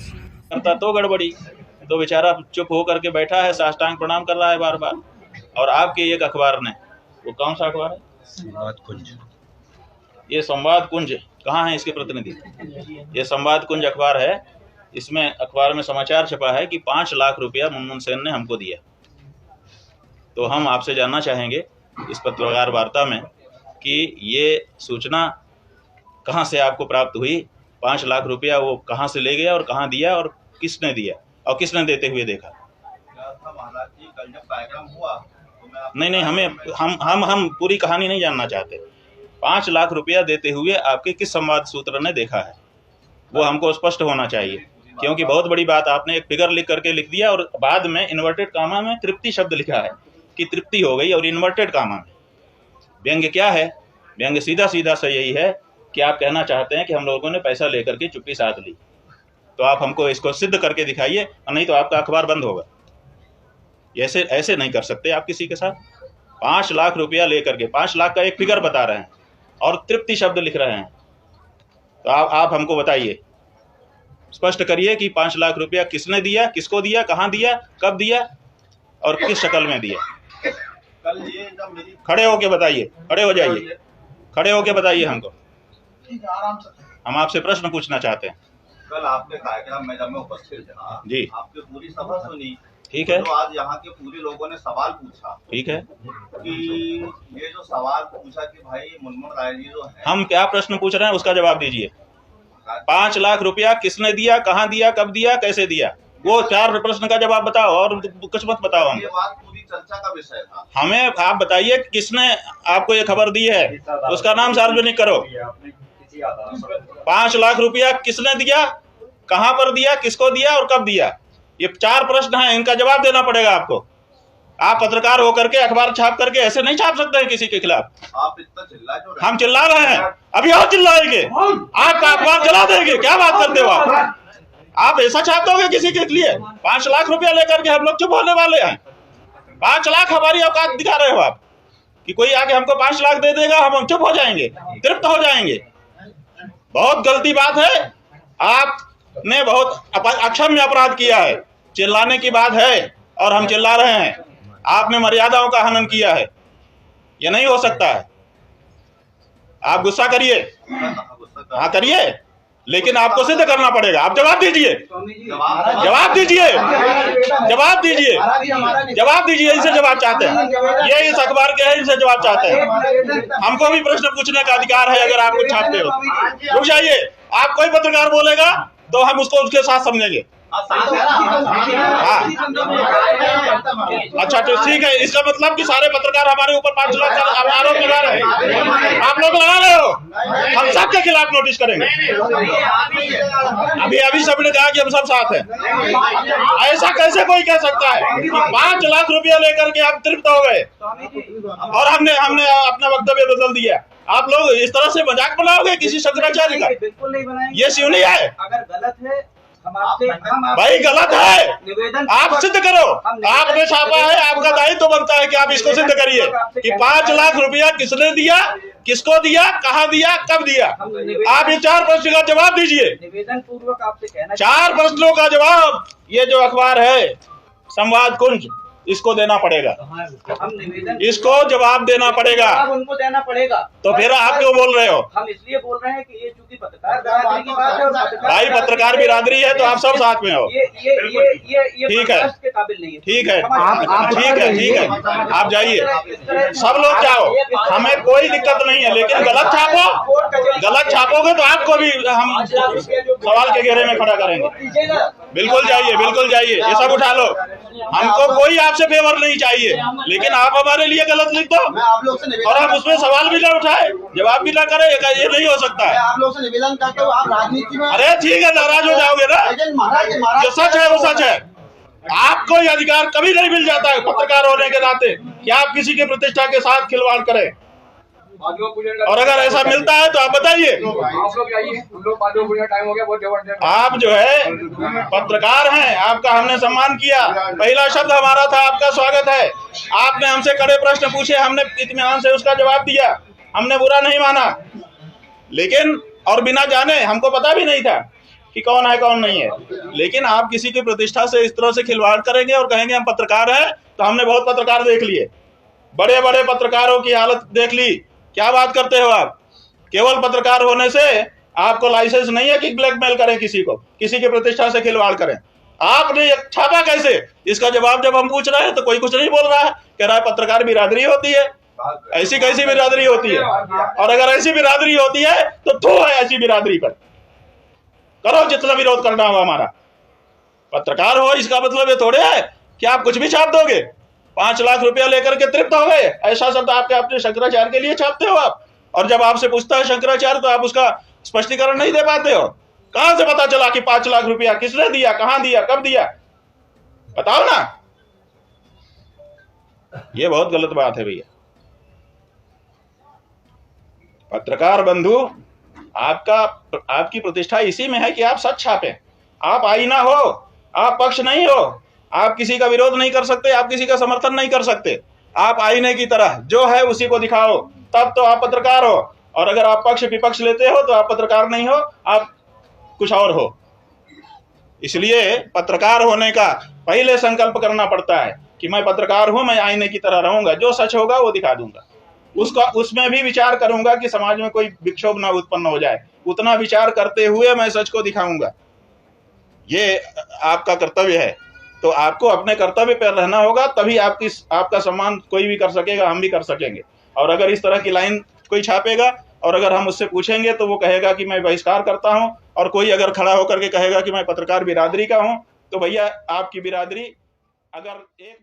करता तो गड़बड़ी, तो बेचारा चुप होकर के बैठा है, साष्टांग प्रणाम कर रहा है बार बार। और आपके एक अखबार ने, वो कौन सा अखबार है? संवाद कुंज। ये संवाद कुंज कहाँ है इसके प्रतिनिधि? ये संवाद कुंज अखबार है। इसमें अखबार में समाचार छपा है कि 5 लाख रुपया मुनमुन सेन ने हमको दिया। तो हम आपसे जानना चाहेंगे इस पत्रकार वार्ता में कि ये सूचना कहाँ से आपको प्राप्त हुई? 5 लाख रुपया वो कहाँ से ले गया और कहाँ दिया और किसने दिया और किसने देते हुए देखा? महाराज जी, कल जब कार्यक्रम हुआ तो मैं नहीं, हमें हम पूरी कहानी नहीं जानना चाहते। 5 लाख रुपया देते हुए आपके किस संवाद सूत्र ने देखा है, वो हमको स्पष्ट होना चाहिए। क्योंकि बहुत बड़ी बात, आपने एक फिगर लिख करके लिख दिया और बाद में इन्वर्टेड कामा में तृप्ति शब्द लिखा है कि तृप्ति हो गई, और इन्वर्टेड कामा में व्यंग्य क्या है? व्यंग्य सीधा सीधा से यही है कि आप कहना चाहते हैं कि हम लोगों ने पैसा लेकर के चुप्पी साध ली। तो आप हमको इसको सिद्ध करके दिखाइए, और नहीं तो आपका अखबार बंद होगा। ऐसे नहीं कर सकते आप किसी के साथ। 5 लाख रुपया लेकर के 5 लाख का एक फिगर बता रहे हैं और तृप्ति शब्द लिख रहे हैं। तो आप हमको बताइए, स्पष्ट करिए कि 5 लाख रुपया किसने दिया, किसको दिया, कहाँ दिया, कब दिया और किस शक्ल में दिया। कल ये जब मेरी खड़े होके बताइए, खड़े हो जाइए, खड़े होके बताइए हमको। आराम से हम आपसे प्रश्न पूछना चाहते हैं। कल आपके कार्यक्रम में जब मैं उपस्थित था जी, आपकी पूरी सभा सुनी। ठीक है, तो आज यहाँ के पूरे लोगों ने सवाल पूछा ठीक है। कि ये जो सवाल पूछा कि भाई मुनमुन राय जी जो है, हम क्या प्रश्न पूछ रहे हैं उसका जवाब दीजिए। 5 लाख रुपया किसने दिया, कहाँ दिया, कब दिया, कैसे दिया, वो 4 प्रश्न का जवाब बताओ और कुछ मत बताओ ये हमको। बात पूरी चर्चा का विषय था। हमें आप बताइए किसने आपको ये खबर दी है, उसका नाम सार्वजनिक करो। 5 लाख रुपया किसने दिया, कहाँ पर दिया, किसको दिया और कब दिया, ये 4 प्रश्न हैं, इनका जवाब देना पड़ेगा आपको। आप पत्रकार होकर के अखबार छाप करके ऐसे नहीं छाप सकते हैं किसी के खिलाफ। आप इतना चिल्ला क्यों रहे? हम चिल्ला रहे हैं, अभी और चिल्लाएंगे, आपका अखबार जला देंगे। क्या बात करते हो आप ऐसा छाप दोगे किसी के लिए? 5 लाख रुपया लेकर के हम लोग चुप होने वाले हैं? 5 लाख हमारी औकात दिखा रहे हो आप कि कोई आके हमको 5 लाख दे देगा, हम चुप हो जाएंगे, तृप्त हो जाएंगे। बहुत गलती बात है, आपने बहुत अक्षम्य अपराध किया है। चिल्लाने की बात है और हम चिल्ला रहे हैं। आपने मर्यादाओं का हनन किया है, यह नहीं हो सकता है। आप गुस्सा करिए, हाँ करिए, लेकिन आपको सिद्ध करना पड़ेगा। आप जवाब दीजिए, जवाब दीजिए, जवाब दीजिए, जवाब दीजिए। इनसे जवाब चाहते हैं, ये इस अखबार के हैं, इनसे जवाब चाहते हैं। हमको भी प्रश्न पूछने का अधिकार है अगर आप कुछ छापते हो। रुक जाइए, आप कोई पत्रकार बोलेगा तो हम उसको उसके साथ समझेंगे। हाँ, अच्छा तो ठीक है, इसका मतलब कि सारे पत्रकार हमारे ऊपर 5 लाख का आरोप लगा रहे हैं। आप लोग लगा रहे हो, हम सबके खिलाफ नोटिस करेंगे। अभी सबने कहा कि हम सब साथ हैं। ऐसा कैसे कोई कह सकता है कि 5 लाख रुपया लेकर के आप तृप्त हो गए और हमने अपना वक्तव्य बदल दिया? आप लोग इस तरह से मजाक बनाओगे किसी शंकराचार्य का? बिल्कुल नहीं बनाएंगे। ये शिवनी है, अगर गलत है भाई गलत है, आप सिद्ध करो। आपने छापा है, आपका दायित्व बनता है कि आप इसको सिद्ध करिए कि 5 लाख रुपया किसने दिया, किसको दिया, कहाँ दिया, कब दिया। आप ये 4 प्रश्न का जवाब दीजिए। निवेदन पूर्वक आपसे कहना, 4 प्रश्नों का जवाब ये जो अखबार है संवाद कुंज, इसको देना पड़ेगा। हम निवेदन, इसको जवाब देना पड़ेगा। उनको देना पड़ेगा। तो फिर आप क्यों बोल रहे हो? हम इसलिए बोल रहे हैं कि ये चूंकि पत्रकार बिरादरी की बात है और भाई पत्रकार बिरादरी है तो आप सब साथ में हो। ये ठीक है, के काबिल नहीं है। ठीक है, ठीक है, आप जाइए, सब लोग जाओ, हमें कोई दिक्कत नहीं है। लेकिन गलत छापोगे तो आपको भी हम सवाल के घेरे में खड़ा करेंगे। बिल्कुल जाइए, बिल्कुल जाइए, ये सब उठा लो। हमको कोई आपसे फेवर नहीं चाहिए, लेकिन आप हमारे लिए गलत लिख दो और हम उसमें सवाल भी ना उठाए, जवाब भी ना करें, ये नहीं हो सकता है। आप लोग से निवेदन करते हो, आप राजनीति में, अरे ठीक है, नाराज हो जाओगे ना, जो सच है वो सच है। आपको ये अधिकार कभी नहीं मिल जाता है पत्रकार होने के नाते कि आप किसी की प्रतिष्ठा के साथ खिलवाड़ करें। और अगर ऐसा मिलता है तो आप बताइए। आप जो है पत्रकार हैं, आपका हमने सम्मान किया, पहला शब्द हमारा था आपका स्वागत है। आपने हमसे कड़े प्रश्न पूछे, हमने इत्मीनान से उसका जवाब दिया, हमने बुरा नहीं माना। लेकिन और बिना जाने, हमको पता भी नहीं था कि कौन है कौन नहीं है, लेकिन आप किसी की प्रतिष्ठा से इस तरह से खिलवाड़ करेंगे और कहेंगे हम पत्रकार हैं। तो हमने बहुत पत्रकार देख लिए, बड़े बड़े पत्रकारों की हालत देख ली। क्या बात करते हो आप? केवल पत्रकार होने से आपको लाइसेंस नहीं है कि ब्लैकमेल करें किसी को, किसी की प्रतिष्ठा से खिलवाड़ करें। आपने छापा कैसे? इसका जवाब जब हम पूछ रहे हैं तो कोई कुछ नहीं बोल रहा है, कह रहा है पत्रकार बिरादरी होती है। ऐसी कैसी बिरादरी होती है? और अगर ऐसी बिरादरी होती है तो थो है ऐसी बिरादरी पर। करो जितना विरोध करना हो हमारा। पत्रकार हो इसका मतलब ये थोड़े है कि आप कुछ भी छाप दोगे। 5 लाख रुपया लेकर के तृप्त हो गए, ऐसा शब्द आपके अपने शंकराचार्य के लिए छापते हो आप। और जब आपसे पूछता है शंकराचार्य तो आप उसका स्पष्टीकरण नहीं दे पाते हो। कहां से पता चला कि 5 लाख रुपया किसने दिया, कहां दिया, कब दिया? बताओ ना। ये बहुत गलत बात है भैया। पत्रकार बंधु, आपकी प्रतिष्ठा इसी में है कि आप सच छापें। आप आईना हो, आप पक्ष नहीं हो, आप किसी का विरोध नहीं कर सकते, आप किसी का समर्थन नहीं कर सकते। आप आईने की तरह जो है उसी को दिखाओ, तब तो आप पत्रकार हो। और अगर आप पक्ष विपक्ष लेते हो तो आप पत्रकार नहीं हो, आप कुछ और हो। इसलिए पत्रकार होने का पहले संकल्प करना पड़ता है कि मैं पत्रकार हूं, मैं आईने की तरह रहूंगा, जो सच होगा वो दिखा दूंगा। उसमें भी विचार करूंगा कि समाज में कोई विक्षोभ ना उत्पन्न हो जाए, उतना विचार करते हुए मैं सच को दिखाऊंगा। ये आपका कर्तव्य है। तो आपको अपने कर्तव्य पर रहना होगा, तभी आपका सम्मान कोई भी कर सकेगा, हम भी कर सकेंगे। और अगर इस तरह की लाइन कोई छापेगा और अगर हम उससे पूछेंगे तो वो कहेगा कि मैं बहिष्कार करता हूं, और कोई अगर खड़ा होकर के कहेगा कि मैं पत्रकार बिरादरी का हूं, तो भैया आपकी बिरादरी अगर एक